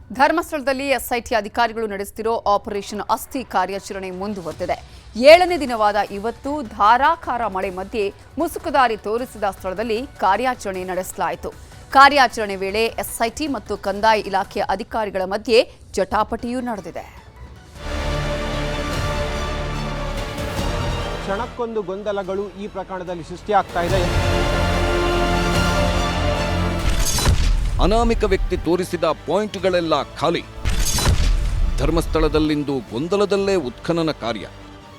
ಧರ್ಮಸ್ಥಳದಲ್ಲಿ ಎಸ್ಐಟಿ ಅಧಿಕಾರಿಗಳು ನಡೆಸುತ್ತಿರೋ ಆಪರೇಷನ್ ಅಸ್ಥಿ ಕಾರ್ಯಾಚರಣೆ ಮುಂದುವರೆದಿದೆ. 7ನೇ ದಿನವಾದ ಇವತ್ತು ಧಾರಾಕಾರ ಮಳೆ ಮಧ್ಯೆ ಮುಸುಕುದಾರಿ ತೋರಿಸಿದ ಸ್ಥಳದಲ್ಲಿ ಕಾರ್ಯಾಚರಣೆ ನಡೆಸಲಾಯಿತು. ಕಾರ್ಯಾಚರಣೆ ವೇಳೆ ಎಸ್ಐಟಿ ಮತ್ತು ಕಂದಾಯ ಇಲಾಖೆಯ ಅಧಿಕಾರಿಗಳ ಮಧ್ಯೆ ಜಟಾಪಟಿಯೂ ನಡೆದಿದೆ. ಕ್ಷಣಕ್ಕೊಂದು ಗೊಂದಲಗಳು ಈ ಪ್ರಕರಣದಲ್ಲಿ ಸೃಷ್ಟಿಯಾಗ್ತಾ ಇದೆ. ಅನಾಮಿಕ ವ್ಯಕ್ತಿ ತೋರಿಸಿದ ಪಾಯಿಂಟ್ಗಳೆಲ್ಲ ಖಾಲಿ. ಧರ್ಮಸ್ಥಳದಲ್ಲಿಂದು ಗೊಂದಲದಲ್ಲೇ ಉತ್ಖನನ ಕಾರ್ಯ.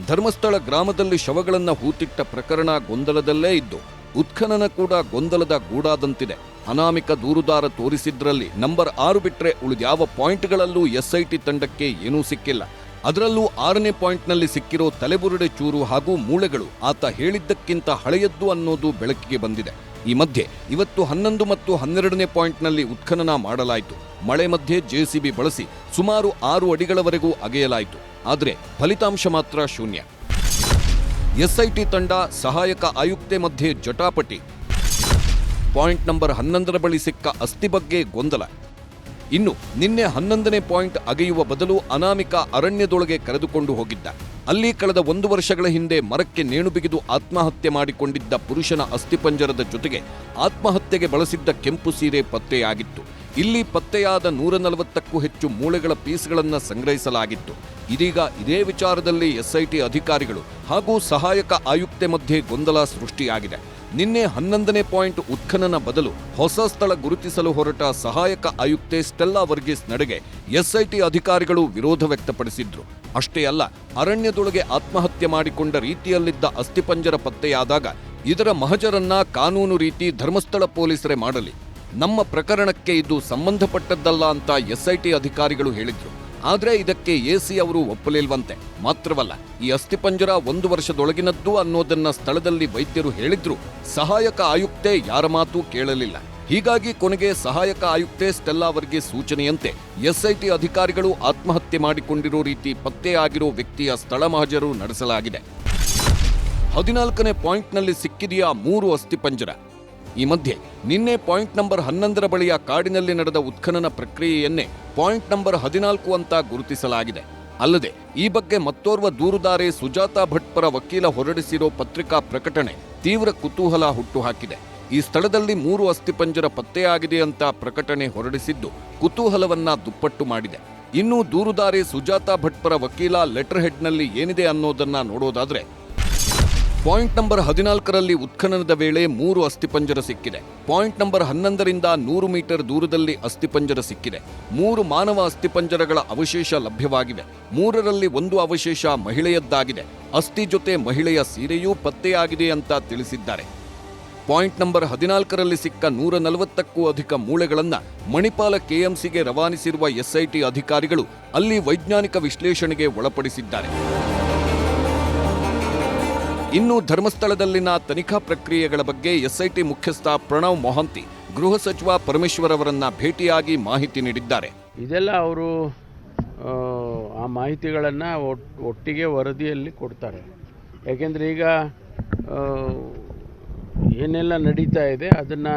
ಧರ್ಮಸ್ಥಳ ಗ್ರಾಮದಲ್ಲಿ ಶವಗಳನ್ನು ಹೂತಿಟ್ಟ ಪ್ರಕರಣ ಗೊಂದಲದಲ್ಲೇ ಇದ್ದು ಉತ್ಖನನ ಕೂಡ ಗೊಂದಲದ ಗೂಡಾದಂತಿದೆ. ಅನಾಮಿಕ ದೂರುದಾರ ತೋರಿಸಿದ್ರಲ್ಲಿ ನಂಬರ್ 6 ಬಿಟ್ರೆ ಉಳಿದ್ಯಾವ ಪಾಯಿಂಟ್ಗಳಲ್ಲೂ ಎಸ್ಐಟಿ ತಂಡಕ್ಕೆ ಏನೂ ಸಿಕ್ಕಿಲ್ಲ. ಅದರಲ್ಲೂ 6ನೇ ಪಾಯಿಂಟ್ನಲ್ಲಿ ಸಿಕ್ಕಿರೋ ತಲೆಬುರುಡೆ ಚೂರು ಹಾಗೂ ಮೂಳೆಗಳು ಆತ ಹೇಳಿದ್ದಕ್ಕಿಂತ ಹಳೆಯದ್ದು ಅನ್ನೋದು ಬೆಳಕಿಗೆ ಬಂದಿದೆ. ಈ ಮಧ್ಯೆ ಇವತ್ತು 11 ಮತ್ತು 12ನೇ ಪಾಯಿಂಟ್ನಲ್ಲಿ ಉತ್ಖನನ ಮಾಡಲಾಯಿತು. ಮಳೆ ಮಧ್ಯೆ ಜೆಸಿಬಿ ಬಳಸಿ ಸುಮಾರು 6 ಅಡಿಗಳವರೆಗೂ ಅಗೆಯಲಾಯಿತು. ಆದರೆ ಫಲಿತಾಂಶ ಮಾತ್ರ ಶೂನ್ಯ. ಎಸ್ಐಟಿ ತಂಡ ಸಹಾಯಕ ಆಯುಕ್ತೆ ಮಧ್ಯೆ ಜಟಾಪಟಿ. ಪಾಯಿಂಟ್ ನಂಬರ್ 11ರ ಬಳಿ ಸಿಕ್ಕ ಅಸ್ಥಿ ಬಗ್ಗೆ ಗೊಂದಲ. ಇನ್ನು ನಿನ್ನೆ 11ನೇ ಪಾಯಿಂಟ್ ಅಗೆಯುವ ಬದಲು ಅನಾಮಿಕ ಅರಣ್ಯದೊಳಗೆ ಕರೆದುಕೊಂಡು ಹೋಗಿದ್ದ. ಅಲ್ಲಿ ಕಳೆದ 1 ವರ್ಷಗಳ ಹಿಂದೆ ಮರಕ್ಕೆ ನೇಣು ಬಿಗಿದು ಆತ್ಮಹತ್ಯೆ ಮಾಡಿಕೊಂಡಿದ್ದ ಪುರುಷನ ಅಸ್ಥಿಪಂಜರದ ಜೊತೆಗೆ ಆತ್ಮಹತ್ಯೆಗೆ ಬಳಸಿದ್ದ ಕೆಂಪು ಸೀರೆ ಪತ್ತೆಯಾಗಿತ್ತು. ಇಲ್ಲಿ ಪತ್ತೆಯಾದ 140ಕ್ಕೂ ಹೆಚ್ಚು ಮೂಳೆಗಳ ಪೀಸ್ಗಳನ್ನು ಸಂಗ್ರಹಿಸಲಾಗಿತ್ತು. ಇದೀಗ ಇದೇ ವಿಚಾರದಲ್ಲಿ ಎಸ್ಐಟಿ ಅಧಿಕಾರಿಗಳು ಹಾಗೂ ಸಹಾಯಕ ಆಯುಕ್ತೆ ಮಧ್ಯೆ ಗೊಂದಲ ಸೃಷ್ಟಿಯಾಗಿದೆ. ನಿನ್ನೆ 11ನೇ ಪಾಯಿಂಟ್ ಉತ್ಖನನ ಬದಲು ಹೊಸ ಸ್ಥಳ ಗುರುತಿಸಲು ಹೊರಟ ಸಹಾಯಕ ಆಯುಕ್ತೆ ಸ್ಟೆಲ್ಲಾ ವರ್ಗೀಸ್ ನಡೆಗೆ ಎಸ್ಐಟಿ ಅಧಿಕಾರಿಗಳು ವಿರೋಧ ವ್ಯಕ್ತಪಡಿಸಿದ್ರು. ಅಷ್ಟೇ ಅಲ್ಲ, ಅರಣ್ಯದೊಳಗೆ ಆತ್ಮಹತ್ಯೆ ಮಾಡಿಕೊಂಡ ರೀತಿಯಲ್ಲಿದ್ದ ಅಸ್ಥಿಪಂಜರ ಪತ್ತೆಯಾದಾಗ ಇದರ ಮಹಜರನ್ನ ಕಾನೂನು ರೀತಿ ಧರ್ಮಸ್ಥಳ ಪೊಲೀಸರೇ ಮಾಡಲಿ, ನಮ್ಮ ಪ್ರಕರಣಕ್ಕೆ ಇದು ಸಂಬಂಧಪಟ್ಟದ್ದಲ್ಲ ಅಂತ ಎಸ್ಐಟಿ ಅಧಿಕಾರಿಗಳು ಹೇಳಿದ್ರು. ಆದ್ರೆ ಇದಕ್ಕೆ ಎಸಿ ಅವರು ಒಪ್ಪಲಿಲ್ವಂತೆ. ಮಾತ್ರವಲ್ಲ, ಈ ಅಸ್ಥಿಪಂಜರ 1 ವರ್ಷದೊಳಗಿನದ್ದು ಅನ್ನೋದನ್ನ ಸ್ಥಳದಲ್ಲಿ ವೈದ್ಯರು ಹೇಳಿದ್ರು. ಸಹಾಯಕ ಆಯುಕ್ತೆ ಯಾರ ಮಾತು ಕೇಳಲಿಲ್ಲ. ಹೀಗಾಗಿ ಕೊನೆಗೆ ಸಹಾಯಕ ಆಯುಕ್ತೆ ಸ್ಟೆಲ್ಲಾ ವರ್ಗೀಸ್ ಸೂಚನೆಯಂತೆ ಎಸ್ಐಟಿ ಅಧಿಕಾರಿಗಳು ಆತ್ಮಹತ್ಯೆ ಮಾಡಿಕೊಂಡಿರೋ ರೀತಿ ಪತ್ತೆಯಾಗಿರೋ ವ್ಯಕ್ತಿಯ ಸ್ಥಳ ಮಹಜರು ನಡೆಸಲಾಗಿದೆ. 14ನೇ ಪಾಯಿಂಟ್ನಲ್ಲಿ ಸಿಕ್ಕಿದೆಯಾ 3 ಅಸ್ಥಿಪಂಜರ. ಈ ಮಧ್ಯೆ ನಿನ್ನೆ ಪಾಯಿಂಟ್ ನಂಬರ್ 11ರ ಬಳಿಯ ಕಾಡಿನಲ್ಲಿ ನಡೆದ ಉತ್ಖನನ ಪ್ರಕ್ರಿಯೆಯನ್ನೇ ಪಾಯಿಂಟ್ ನಂಬರ್ 14 ಅಂತ ಗುರುತಿಸಲಾಗಿದೆ. ಅಲ್ಲದೆ ಈ ಬಗ್ಗೆ ಮತ್ತೋರ್ವ ದೂರುದಾರೆ ಸುಜಾತಾ ಭಟ್ ಪರ ವಕೀಲ ಹೊರಡಿಸಿರೋ ಪತ್ರಿಕಾ ಪ್ರಕಟಣೆ ತೀವ್ರ ಕುತೂಹಲ ಹುಟ್ಟುಹಾಕಿದೆ. ಈ ಸ್ಥಳದಲ್ಲಿ 3 ಅಸ್ಥಿಪಂಜರ ಪತ್ತೆಯಾಗಿದೆ ಅಂತ ಪ್ರಕಟಣೆ ಹೊರಡಿಸಿದ್ದು ಕುತೂಹಲವನ್ನ ದುಪ್ಪಟ್ಟು ಮಾಡಿದೆ. ಇನ್ನು ದೂರುದಾರೆ ಸುಜಾತಾ ಭಟ್ ಪರ ವಕೀಲ ಲೆಟರ್ ಹೆಡ್ನಲ್ಲಿ ಏನಿದೆ ಅನ್ನೋದನ್ನ ನೋಡೋದಾದ್ರೆ, ಪಾಯಿಂಟ್ ನಂಬರ್ 14ರಲ್ಲಿ ಉತ್ಖನನದ ವೇಳೆ 3 ಅಸ್ಥಿಪಂಜರ ಸಿಕ್ಕಿದೆ. ಪಾಯಿಂಟ್ ನಂಬರ್ 11ರಿಂದ 100 ಮೀಟರ್ ದೂರದಲ್ಲಿ ಅಸ್ಥಿಪಂಜರ ಸಿಕ್ಕಿದೆ. 3 ಮಾನವ ಅಸ್ಥಿಪಂಜರಗಳ ಅವಶೇಷ ಲಭ್ಯವಾಗಿವೆ. 3ರಲ್ಲಿ 1 ಅವಶೇಷ ಮಹಿಳೆಯದ್ದಾಗಿದೆ. ಅಸ್ಥಿ ಜೊತೆ ಮಹಿಳೆಯ ಸೀರೆಯೂ ಪತ್ತೆಯಾಗಿದೆ ಅಂತ ತಿಳಿಸಿದ್ದಾರೆ. ಪಾಯಿಂಟ್ ನಂಬರ್ 14ರಲ್ಲಿ ಸಿಕ್ಕ 140ಕ್ಕೂ ಅಧಿಕ ಮೂಳೆಗಳನ್ನು ಮಣಿಪಾಲ ಕೆಎಂಸಿಗೆ ರವಾನಿಸಿರುವ ಎಸ್ಐಟಿ ಅಧಿಕಾರಿಗಳು ಅಲ್ಲಿ ವೈಜ್ಞಾನಿಕ ವಿಶ್ಲೇಷಣೆಗೆ ಒಳಪಡಿಸಿದ್ದಾರೆ. ಇನ್ನು ಧರ್ಮಸ್ಥಳದಲ್ಲಿನ ತನಿಖಾ ಪ್ರಕ್ರಿಯೆಗಳ ಬಗ್ಗೆ ಎಸ್ಐಟಿ ಮುಖ್ಯಸ್ಥ ಪ್ರಣವ್ ಮೊಹಾಂತಿ ಗೃಹ ಸಚಿವ ಪರಮೇಶ್ವರ್ ಅವರನ್ನ ಭೇಟಿಯಾಗಿ ಮಾಹಿತಿ ನೀಡಿದ್ದಾರೆ. ಇದೆಲ್ಲ ಅವರು ಆ ಮಾಹಿತಿಗಳನ್ನು ಒಟ್ಟಿಗೆ ವರದಿಯಲ್ಲಿ ಕೊಡ್ತಾರೆ. ಯಾಕೆಂದರೆ ಈಗ ಏನೆಲ್ಲ ನಡೀತಾ ಇದೆ ಅದನ್ನು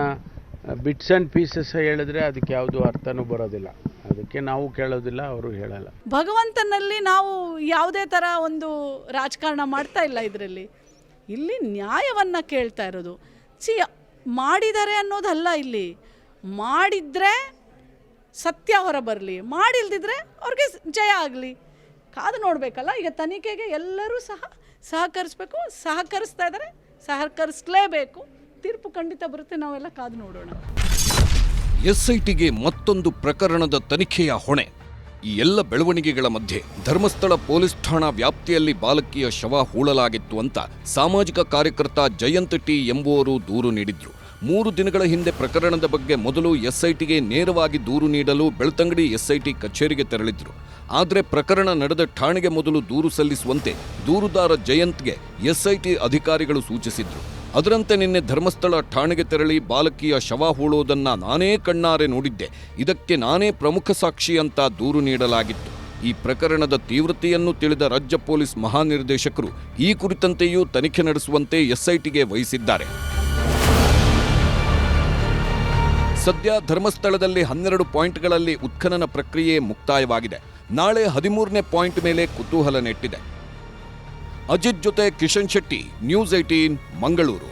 ಬಿಟ್ಸ್ ಆ್ಯಂಡ್ ಪೀಸಸ್ ಹೇಳಿದ್ರೆ ಅದಕ್ಕೆ ಯಾವುದು ಅರ್ಥನೂ ಬರೋದಿಲ್ಲ. ಅದಕ್ಕೆ ನಾವು ಕೇಳೋದಿಲ್ಲ, ಅವರು ಹೇಳಲ್ಲ. ಭಗವಂತನಲ್ಲಿ ನಾವು ಯಾವುದೇ ಥರ ಒಂದು ರಾಜಕಾರಣ ಮಾಡ್ತಾ ಇಲ್ಲ. ಇಲ್ಲಿ ನ್ಯಾಯವನ್ನು ಕೇಳ್ತಾ ಇರೋದು. ಮಾಡಿದ್ದಾರೆ ಅನ್ನೋದಲ್ಲ, ಇಲ್ಲಿ ಮಾಡಿದರೆ ಸತ್ಯ ಹೊರ ಬರಲಿ, ಮಾಡಿಲ್ದಿದ್ರೆ ಅವ್ರಿಗೆ ಜಯ ಆಗಲಿ. ಕಾದು ನೋಡಬೇಕಲ್ಲ. ಈಗ ತನಿಖೆಗೆ ಎಲ್ಲರೂ ಸಹಕರಿಸಬೇಕು, ಸಹಕರಿಸ್ತಾ ಇದ್ದಾರೆ, ಸಹಕರಿಸಲೇಬೇಕು. ತೀರ್ಪು ಖಂಡಿತ ಬರುತ್ತೆ, ನಾವೆಲ್ಲ ಕಾದು ನೋಡೋಣ. ಎಸ್ಐಟಿಗೆ ಮತ್ತೊಂದು ಪ್ರಕರಣದ ತನಿಖೆಯ ಹೊಣೆ. ಈ ಎಲ್ಲ ಬೆಳವಣಿಗೆಗಳ ಮಧ್ಯೆ ಧರ್ಮಸ್ಥಳ ಪೊಲೀಸ್ ಠಾಣಾ ವ್ಯಾಪ್ತಿಯಲ್ಲಿ ಬಾಲಕಿಯ ಶವ ಹೂಳಲಾಗಿತ್ತು ಅಂತ ಸಾಮಾಜಿಕ ಕಾರ್ಯಕರ್ತ ಜಯಂತ್ ಟಿ ಎಂಬುವರು ದೂರು ನೀಡಿದ್ರು. 3 ದಿನಗಳ ಹಿಂದೆ ಪ್ರಕರಣದ ಬಗ್ಗೆ ಮೊದಲು ಎಸ್ಐಟಿಗೆ ನೇರವಾಗಿ ದೂರು ನೀಡಲು ಬೆಳ್ತಂಗಡಿ ಎಸ್ಐಟಿ ಕಚೇರಿಗೆ ತೆರಳಿದ್ರು. ಆದರೆ ಪ್ರಕರಣ ನಡೆದ ಠಾಣೆಗೆ ಮೊದಲು ದೂರು ಸಲ್ಲಿಸುವಂತೆ ದೂರುದಾರ ಜಯಂತ್ಗೆ ಎಸ್ಐಟಿ ಅಧಿಕಾರಿಗಳು ಸೂಚಿಸಿದ್ರು. ಅದರಂತೆ ನಿನ್ನೆ ಧರ್ಮಸ್ಥಳ ಠಾಣೆಗೆ ತೆರಳಿ ಬಾಲಕಿಯ ಶವ ಹೂಳೋದನ್ನ ನಾನೇ ಕಣ್ಣಾರೆ ನೋಡಿದ್ದೆ, ಇದಕ್ಕೆ ನಾನೇ ಪ್ರಮುಖ ಸಾಕ್ಷಿ ಅಂತ ದೂರು ನೀಡಲಾಗಿತ್ತು. ಈ ಪ್ರಕರಣದ ತೀವ್ರತೆಯನ್ನು ತಿಳಿದ ರಾಜ್ಯ ಪೊಲೀಸ್ ಮಹಾನಿರ್ದೇಶಕರು ಈ ಕುರಿತಂತೆಯೂ ತನಿಖೆ ನಡೆಸುವಂತೆ ಎಸ್ಐಟಿಗೆ ವಹಿಸಿದ್ದಾರೆ. ಸದ್ಯ ಧರ್ಮಸ್ಥಳದಲ್ಲಿ 12 ಪಾಯಿಂಟ್ಗಳಲ್ಲಿ ಉತ್ಖನನ ಪ್ರಕ್ರಿಯೆ ಮುಕ್ತಾಯವಾಗಿದೆ. ನಾಳೆ 13ನೇ ಪಾಯಿಂಟ್ ಮೇಲೆ ಕುತೂಹಲ ನೆಟ್ಟಿದೆ. ಅಜಿತ್ ಜೊತೆ ಕಿಶನ್ ಶೆಟ್ಟಿ, ನ್ಯೂಸ್ 18 ಮಂಗಳೂರು.